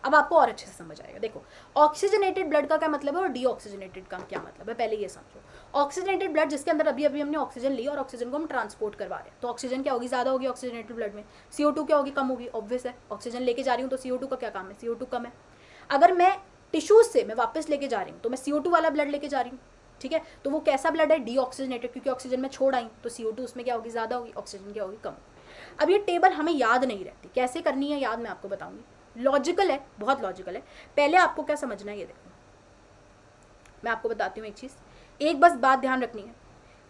अब आपको और अच्छे से समझ आएगा। देखो ऑक्सीजनेटेड ब्लड का क्या मतलब है और डीऑक्सीजनेटेड का क्या मतलब है, पहले ये समझो। ऑक्सीजनेटेड ब्लड जिसके अंदर अभी अभी हमने ऑक्सीजन ली और ऑक्सीजन को हम ट्रांसपोर्ट करवा रहे हैं, तो ऑक्सीजन क्या होगी, ज़्यादा होगी ऑक्सीजनेटेड ब्लड में। CO2 क्या होगी, कम होगी, ऑब्वियस है, ऑक्सीजन लेके जा रही हूँ तो CO2 का क्या काम है, CO2 कम है। अगर मैं टिश्यूज से मैं वापस लेके जा रही हूँ तो मैं CO2 वाला ब्लड लेके जा रही हूँ, ठीक है, तो वो कैसा ब्लड है, डीऑक्सीजनेटेड, क्योंकि ऑक्सीजन में छोड़ आई तो CO2 उसमें क्या होगी, ज़्यादा होगी, ऑक्सीजन क्या होगी, कम। अब ये टेबल हमें याद नहीं रहती, कैसे करनी है याद मैं आपको बताऊंगी। लॉजिकल है, बहुत लॉजिकल है। पहले आपको क्या समझना है ये देखो, मैं आपको बताती हूँ एक चीज़, एक बस बात ध्यान रखनी है।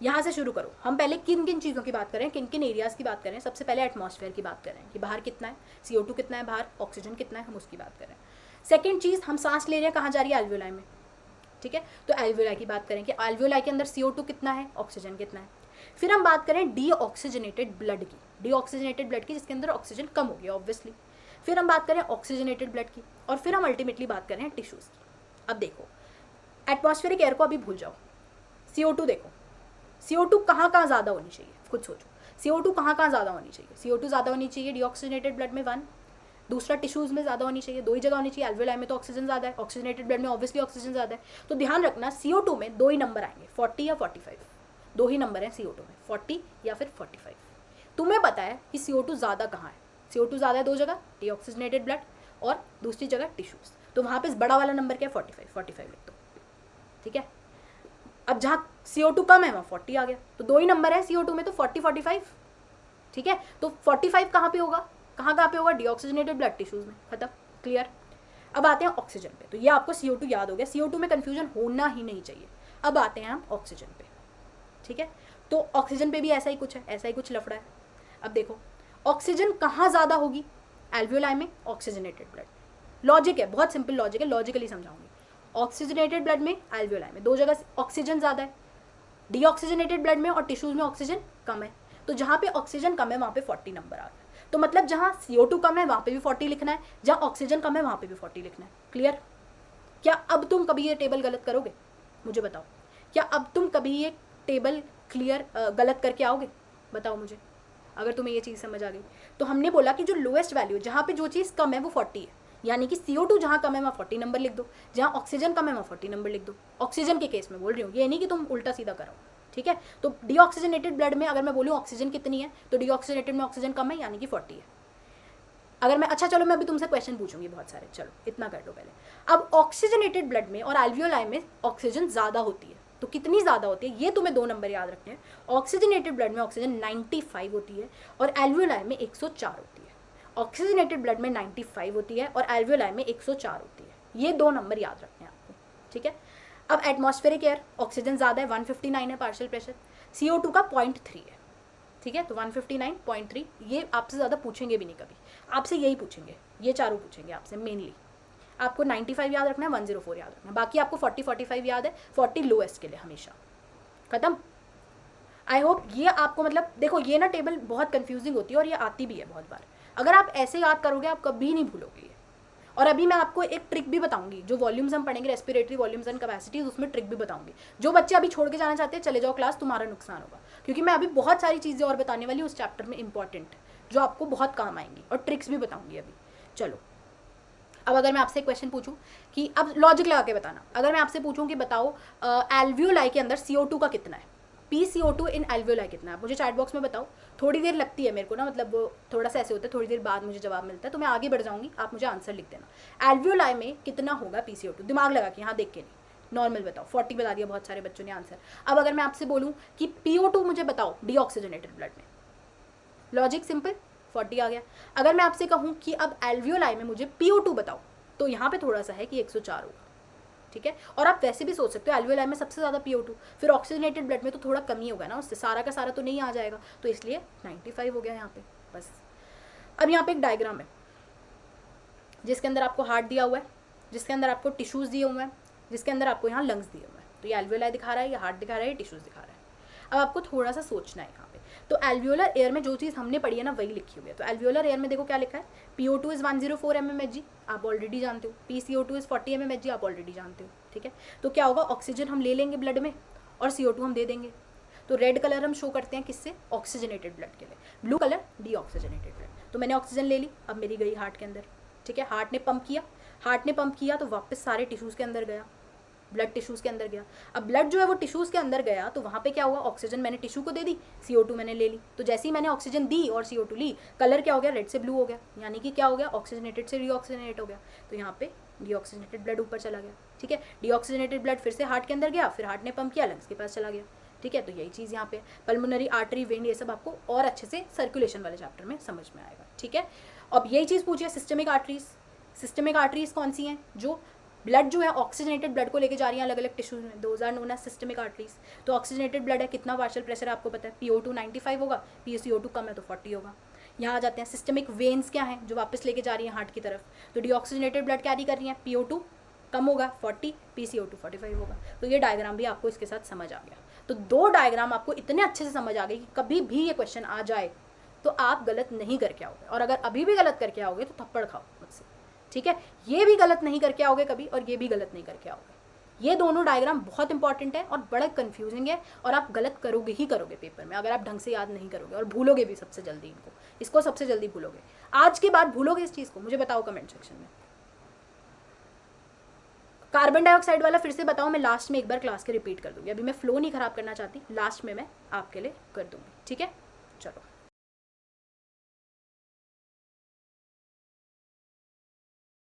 यहाँ से शुरू करो, हम पहले किन किन चीज़ों की बात करें, किन किन एरियाज़ की बात करें। सबसे पहले एटमॉस्फेयर की बात करें कि बाहर कितना है, CO2 कितना है बाहर, ऑक्सीजन कितना है, हम उसकी बात करें। सेकेंड चीज़, हम सांस ले रहे हैं, कहाँ जा रही है, एल्वियोलाई में, ठीक है, तो एल्वियोलाई की बात करें कि एल्वियोलाई के अंदर CO2 कितना है, ऑक्सीजन कितना है। फिर हम बात करें डीऑक्सीजनेटेड ब्लड की, डीऑक्सीजनेटेड ब्लड की जिसके अंदर ऑक्सीजन कम हो गया ऑब्वियसली। फिर हम बात करें ऑक्सीजनेटेड ब्लड की, और फिर हम अल्टीमेटली बात करें टिश्यूज़ की। अब देखो एटमॉस्फेरिक एयर को अभी भूल जाओ, CO2 देखो, CO2 कहाँ कहाँ ज़्यादा होनी चाहिए, खुद सोचो, CO2 कहाँ कहाँ ज़्यादा होनी चाहिए। CO2 ज़्यादा होनी चाहिए डीऑक्सीजनेटेड ब्लड में 1, दूसरा टिश्यूज़ में ज़्यादा होनी चाहिए, 2 ही जगह होनी चाहिए। एल्वियोलाई में तो ऑक्सीजन ज़्यादा है, ऑक्सीजनेटेड ब्लड में ऑब्वियसली ऑक्सीजन ज़्यादा है, तो ध्यान रखना CO2 में 2 ही नंबर आएंगे, 40 या 45, 2 ही नंबर हैं CO2 में, 40 या फिर 45। तुम्हें पता है कि CO2 ज़्यादा कहाँ है, CO2 ज़्यादा है 2 जगह, डीऑक्सीजनेटेड ब्लड और दूसरी जगह टिश्यूज़, तो वहाँ पे बड़ा वाला नंबर क्या है, 45 लिख दो, ठीक है। अब जहाँ CO2 कम है वहाँ 40 आ गया, तो 2 ही नंबर है CO2 में, तो 40-45, ठीक है। तो 45 कहाँ पे होगा, कहाँ पे होगा, डीऑक्सीजनेटेड ब्लड टिश्यूज़ में, खत्म, क्लियर। अब आते हैं ऑक्सीजन पे, तो ये आपको CO2 याद हो गया, CO2 में कन्फ्यूजन होना ही नहीं चाहिए। अब आते हैं हम ऑक्सीजन पे, ठीक है, तो ऑक्सीजन पे भी ऐसा ही कुछ है, ऐसा ही कुछ लफड़ा है। अब देखो ऑक्सीजन कहाँ ज़्यादा होगी, एल्वियोलाई में, ऑक्सीजनेटेड ब्लड। लॉजिक है, बहुत सिंपल लॉजिक है, लॉजिकली समझाऊंगी। ऑक्सीजनेटेड ब्लड में, एल्वियोलाई में, 2 जगह ऑक्सीजन ज़्यादा है, डीऑक्सीजनेटेड ब्लड में और टिश्यूज़ में ऑक्सीजन कम है, तो जहाँ पे ऑक्सीजन कम है वहाँ पे 40 नंबर आ गया। तो मतलब जहाँ CO2 कम है वहाँ पे भी 40 लिखना है, जहाँ ऑक्सीजन कम है वहाँ पे भी 40 लिखना है, क्लियर। क्या अब तुम कभी ये टेबल गलत करोगे, मुझे बताओ, क्या अब तुम कभी ये टेबल क्लियर गलत करके आओगे, बताओ मुझे। अगर तुम्हें ये चीज़ समझ आ गई, तो हमने बोला कि जो लोएस्ट वैल्यू, जहाँ पे जो चीज़ कम है वो 40 है, यानी कि CO2 जहाँ कम है वहाँ 40 नंबर लिख दो, जहाँ ऑक्सीजन कम है वहाँ 40 नंबर लिख दो। ऑक्सीजन के केस में बोल रही हूँ, ये नहीं कि तुम उल्टा सीधा करो, ठीक है। तो डीऑक्सीजनेटेड ब्लड में अगर मैं बोलूँ ऑक्सीजन कितनी है, तो डीऑक्सीजनेटेड में ऑक्सीजन कम है यानी कि 40 है। अगर मैं, अच्छा चलो मैं अभी तुमसे क्वेश्चन पूछूंगी बहुत सारे, चलो इतना कर लो पहले। अब ऑक्सीजनेटेड ब्लड में और एल्वियोलाई में ऑक्सीजन ज़्यादा होती है, तो कितनी ज़्यादा होती है, ये तुम्हें 2 नंबर याद रखने हैं। ऑक्सीजनेटेड ब्लड में ऑक्सीजन 95 होती है और एल्वियोलाई में 104 होती है। ऑक्सीजनेटेड ब्लड में 95 होती है और एल्वियोलाई में 104 होती है, ये 2 नंबर याद रखने हैं आपको, ठीक है। अब एटमॉस्फेरिक एयर, ऑक्सीजन ज़्यादा है, 159 है पार्शियल प्रेशर, CO2 का 0.3 है, ठीक है, तो 159.3, ये आपसे ज़्यादा पूछेंगे भी नहीं कभी, आपसे यही पूछेंगे, ये चारों पूछेंगे आपसे मेनली। आपको 95 याद रखना है, 104 याद रखना है, बाकी आपको 40-45 याद है, 40 लोएस्ट के लिए हमेशा, खत्म। आई होप ये आपको, मतलब देखो ये ना टेबल बहुत कंफ्यूजिंग होती है और ये आती भी है बहुत बार, अगर आप ऐसे याद करोगे आप कभी नहीं भूलोगे ये। और अभी मैं आपको एक ट्रिक भी बताऊंगी, जो वॉल्यूम्स हम पढ़ेंगे, रेस्पिरेटरी वॉल्यूम्स एंड कैपेसिटीज, उसमें ट्रिक भी बताऊंगी। जो बच्चे अभी छोड़ के जाना चाहते हैं चले जाओ क्लास, तुम्हारा नुकसान होगा, क्योंकि मैं अभी बहुत सारी चीज़ें और बताने वाली हूँ उस चैप्टर में इंपॉर्टेंट, जो आपको बहुत काम आएंगी, और ट्रिक्स भी बताऊंगी अभी। चलो अब अगर मैं आपसे क्वेश्चन पूछूं कि, अब लॉजिक लगा के बताना, अगर मैं आपसे पूछूं कि बताओ एल्वियोलाई के अंदर CO2 का कितना है, PCO2 इन एल्वियोलाई कितना है, मुझे चैट बॉक्स में बताओ। थोड़ी देर लगती है मेरे को ना, मतलब थोड़ा सा ऐसे होता है, थोड़ी देर बाद मुझे जवाब मिलता है, तो मैं आगे बढ़ जाऊंगी, आप मुझे आंसर लिख देना। एल्वियोलाई में कितना होगा PCO2, दिमाग लगा के, यहाँ देख के नहीं, नॉर्मल बताओ। 40 बता दिया बहुत सारे बच्चों ने आंसर। अब अगर मैं आपसे बोलूँ कि PO2 मुझे बताओ डीऑक्सीजनेटेड ब्लड में, लॉजिक सिंपल, 40 आ गया। अगर मैं आपसे कहूँ कि अब एल्वियोलाई में मुझे PO2 बताओ, तो यहाँ पे थोड़ा सा है कि 104 होगा, ठीक है। और आप वैसे भी सोच सकते हो एल्वियोलाई में सबसे ज़्यादा PO2, फिर ऑक्सीजनेटेड ब्लड में तो थोड़ा कमी होगा ना, उससे सारा का सारा तो नहीं आ जाएगा, तो इसलिए 95 हो गया यहाँ पे बस। अब यहाँ पे एक डायग्राम है जिसके अंदर आपको हार्ट दिया हुआ है, जिसके अंदर आपको टिश्यूज़ दिए हुए हैं, जिसके अंदर आपको यहाँ लंग्स दिए हुए हैं, तो ये एल्वियोलाई दिखा रहा है, ये हार्ट दिखा रहा है, ये टिश्यूज़ दिखा रहा है। अब आपको थोड़ा सा सोचना है यहाँ पे, तो एल्वियोलर एयर में जो चीज़ हमने पढ़ी है ना वही लिखी हुई है। तो एल्वियोलर एयर में देखो क्या लिखा है, PO2 इज़ 104 mmHg, आप ऑलरेडी जानते हो, PCO2 इज़ 40 mmHg, आप ऑलरेडी जानते हो, ठीक है। तो क्या होगा, ऑक्सीजन हम ले लेंगे ब्लड में और CO2 हम दे देंगे, तो रेड कलर हम शो करते हैं किससे, ऑक्सीजनेटेड ब्लड के लिए, ब्लू कलर डीऑक्सीजनेटेड ब्लड। तो मैंने ऑक्सीजन ले ली, अब मेरी गई हार्ट के अंदर, ठीक है, हार्ट ने पंप किया, हार्ट ने पंप किया तो वापस सारे टिश्यूज़ के अंदर गया, ब्लड टिश्यूज़ के अंदर गया। अब ब्लड जो है वो टिश्यूज़ के अंदर गया तो वहाँ पे क्या हुआ, ऑक्सीजन मैंने टिश्यू को दे दी, CO2 मैंने ले ली। तो जैसे ही मैंने ऑक्सीजन दी और CO2 ली, कलर क्या हो गया, रेड से ब्लू हो गया, यानी कि क्या हो गया, ऑक्सीजनेटेड से डीऑक्सीजनेट हो गया। तो यहाँ पे डीऑक्सीजनेटेड ब्लड ऊपर चला गया, ठीक है। डीऑक्सीजनेटेड ब्लड फिर से हार्ट के अंदर गया, फिर हार्ट ने पंप किया, लंग्स के पास चला गया, ठीक है। तो यही चीज़ यहाँ पे पल्मोनरी आर्टरी वेन ये सब आपको और अच्छे से सर्कुलेशन वाले चैप्टर में समझ में आएगा, ठीक है। अब यही चीज़ पूछिए सिस्टमिक आर्टरीज। सिस्टमिक आर्टरीज कौन सी हैं, जो ब्लड जो है ऑक्सीजनेटेड ब्लड को लेके जा रही हैं अलग अलग टिश्यूज में, those are known as systemic arteries. तो ऑक्सीजनेटेड ब्लड है, कितना पार्शियल प्रेशर है आपको पता है, PO2 95 होगा, PaCO2 कम है तो 40 होगा। यहाँ आ जाते हैं सिस्टमिक वेन्स क्या हैं, जो वापस लेके जा रही हैं हार्ट की तरफ। तो डीऑक्सीजनेटेड ब्लड कैरी कर रही हैं, PO2 कम होगा 40, PaCO2 45 होगा। तो ये डायग्राम भी आपको इसके साथ समझ आ गया। तो 2 डायग्राम आपको इतने अच्छे से समझ आ गए कि कभी भी ये क्वेश्चन आ जाए तो आप गलत नहीं करके आओगे, और अगर अभी भी गलत करके आओगे तो थप्पड़ खाओ मुझसे, ठीक है। ये भी गलत नहीं करके आओगे कभी, और ये भी गलत नहीं करके आओगे। ये दोनों डायग्राम बहुत इंपॉर्टेंट है और बड़ा कंफ्यूजिंग है, और आप गलत करोगे ही करोगे पेपर में अगर आप ढंग से याद नहीं करोगे, और भूलोगे भी सबसे जल्दी इसको सबसे जल्दी भूलोगे। आज के बाद भूलोगे इस चीज़ को, मुझे बताओ कमेंट सेक्शन में। कार्बन डाइऑक्साइड वाला फिर से बताओ, मैं लास्ट में एक बार क्लास के रिपीट कर दूंगी, अभी मैं फ्लो नहीं खराब करना चाहती, लास्ट में मैं आपके लिए कर दूंगी, ठीक है। चलो।